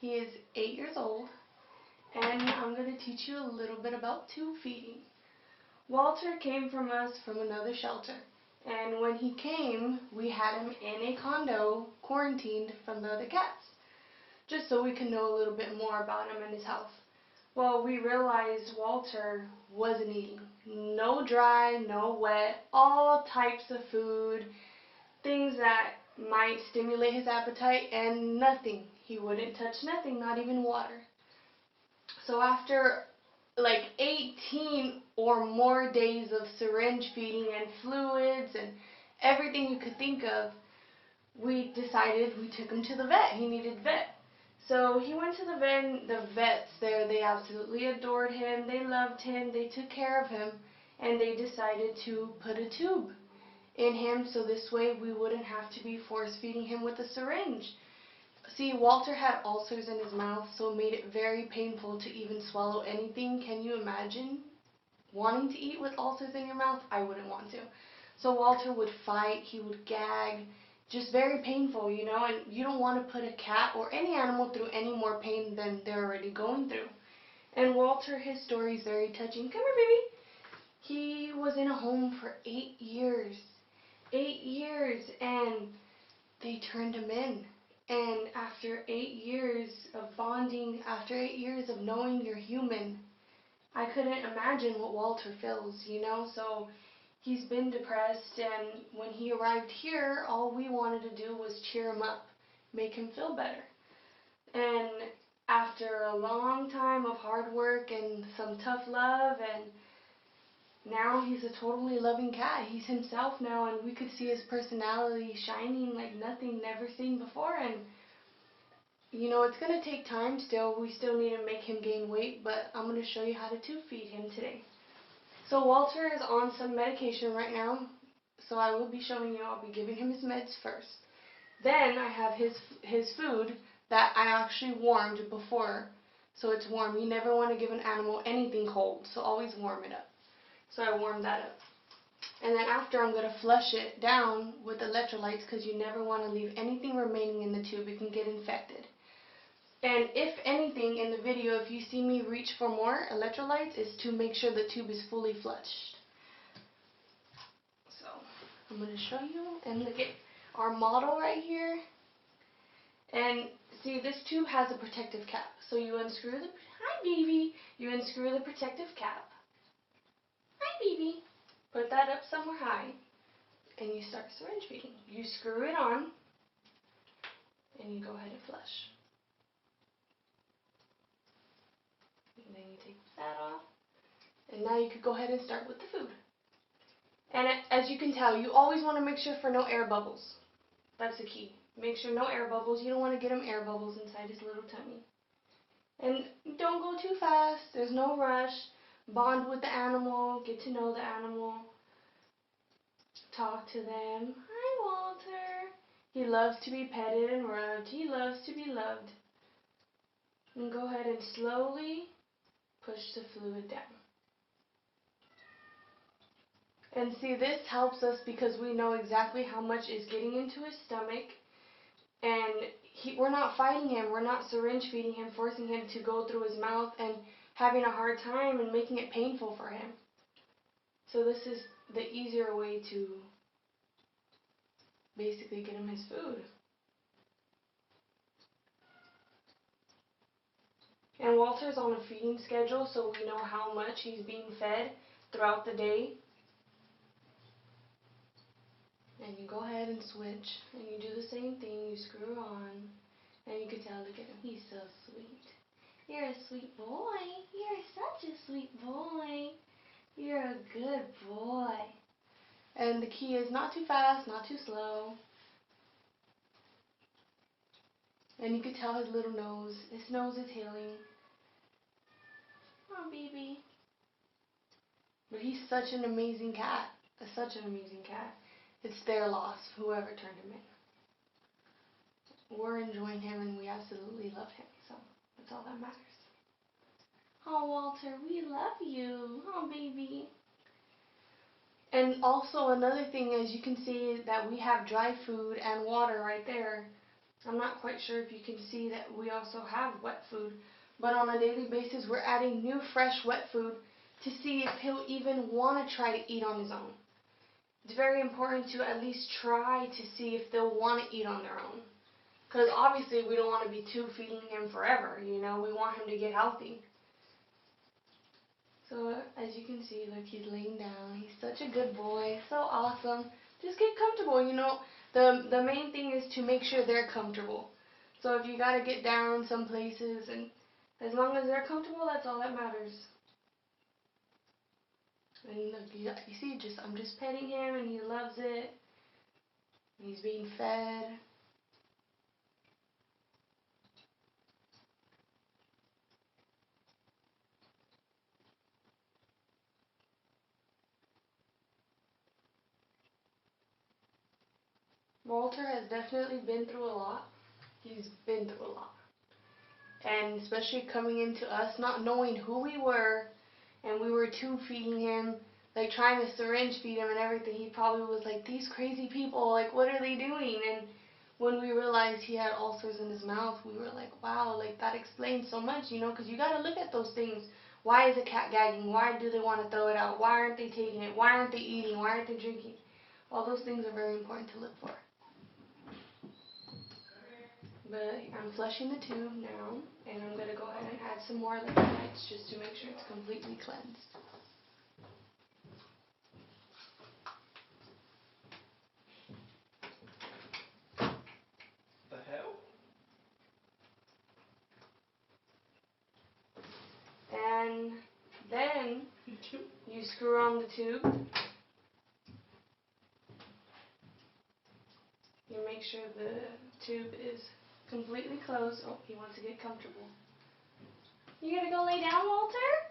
He is 8 years old, and I'm going to teach you a little bit about tube feeding. Walter came from us from another shelter, and when he came, we had him in a condo, quarantined from the other cats, just so we could know a little bit more about him and his health. Well, we realized Walter wasn't eating. No dry, no wet, all types of food, things that might stimulate his appetite, and nothing. He wouldn't touch nothing, not even water. So after like 18 or more days of syringe feeding and fluids and everything you could think of, we decided we took him to the vet. He needed vet. So he went to the vet. The vets there, they absolutely adored him. They loved him. They took care of him. And they decided to put a tube in him so this way we wouldn't have to be force feeding him with a syringe. See, Walter had ulcers in his mouth, so it made it very painful to even swallow anything. Can you imagine wanting to eat with ulcers in your mouth? I wouldn't want to. So Walter would fight, he would gag, just very painful, you know, and you don't want to put a cat or any animal through any more pain than they're already going through. And Walter, his story is very touching. Come here, baby. He was in a home for 8 years. 8 years, and they turned him in. And after 8 years of bonding, after 8 years of knowing you're human, I couldn't imagine what Walter feels, you know. So he's been depressed, and when he arrived here, all we wanted to do was cheer him up, make him feel better. And after a long time of hard work and some tough love, and now he's a totally loving cat. He's himself now, and we could see his personality shining like nothing never seen before. And you know, it's going to take time still. We still need to make him gain weight, but I'm going to show you how to tube feed him today. So Walter is on some medication right now, so I will be showing you. I'll be giving him his meds first. Then I have his food that I actually warmed before, so it's warm. You never want to give an animal anything cold, so always warm it up. So I warmed that up. And then after, I'm going to flush it down with electrolytes, because you never want to leave anything remaining in the tube. It can get infected. And if anything in the video, if you see me reach for more electrolytes, is to make sure the tube is fully flushed. So I'm going to show you, and look at our model right here. And see, this tube has a protective cap. So you unscrew the, hi baby, you unscrew the protective cap. Hi baby. Put that up somewhere high, and you start syringe feeding. You screw it on, and you go ahead and flush. And then you take that off, and now you could go ahead and start with the food. And as you can tell, you always want to make sure for no air bubbles. That's the key. Make sure no air bubbles. You don't want to get him air bubbles inside his little tummy. And don't go too fast. There's no rush. Bond with the animal. Get to know the animal. Talk to them. Hi, Walter. He loves to be petted and rubbed. He loves to be loved. And go ahead and slowly push the fluid down. And see, this helps us because we know exactly how much is getting into his stomach. And we're not fighting him. We're not syringe feeding him, forcing him to go through his mouth and having a hard time and making it painful for him. So this is the easier way to basically get him his food. And Walter's on a feeding schedule, so we know how much he's being fed throughout the day. And you go ahead and switch, and you do the same thing. You screw on, and you can tell, look at him, he's so sweet. You're a sweet boy. You're such a sweet boy. You're a good boy. And the key is not too fast, not too slow. And you can tell his little nose. His nose is healing. Oh, baby. But he's such an amazing cat. Such an amazing cat. It's their loss, whoever turned him in. We're enjoying him, and we absolutely love him. So that's all that matters. Oh, Walter, we love you. Oh, baby. And also another thing, as you can see, that we have dry food and water right there. I'm not quite sure if you can see that we also have wet food, but on a daily basis we're adding new fresh wet food to see if he'll even want to try to eat on his own. It's very important to at least try to see if they'll want to eat on their own. Because obviously we don't want to be tube feeding him forever, you know, we want him to get healthy. So as you can see, look, he's laying down. He's such a good boy, so awesome. Just get comfortable, you know. The main thing is to make sure they're comfortable. So if you got to get down some places, and as long as they're comfortable, that's all that matters. And look, you see, I'm just petting him, and he loves it. He's being fed. Walter has definitely been through a lot. He's been through a lot. And especially coming into us, not knowing who we were, and we were tube feeding him, like trying to syringe feed him and everything, he probably was like, these crazy people, like what are they doing? And when we realized he had ulcers in his mouth, we were like, wow, like that explains so much, you know, because you got to look at those things. Why is a cat gagging? Why do they want to throw it out? Why aren't they taking it? Why aren't they eating? Why aren't they drinking? All those things are very important to look for. But I'm flushing the tube now, and I'm going to go ahead and add some more electrolytes just to make sure it's completely cleansed. The hell? And then you screw on the tube. You make sure the tube is completely closed. Oh, he wants to get comfortable. You gonna go lay down, Walter?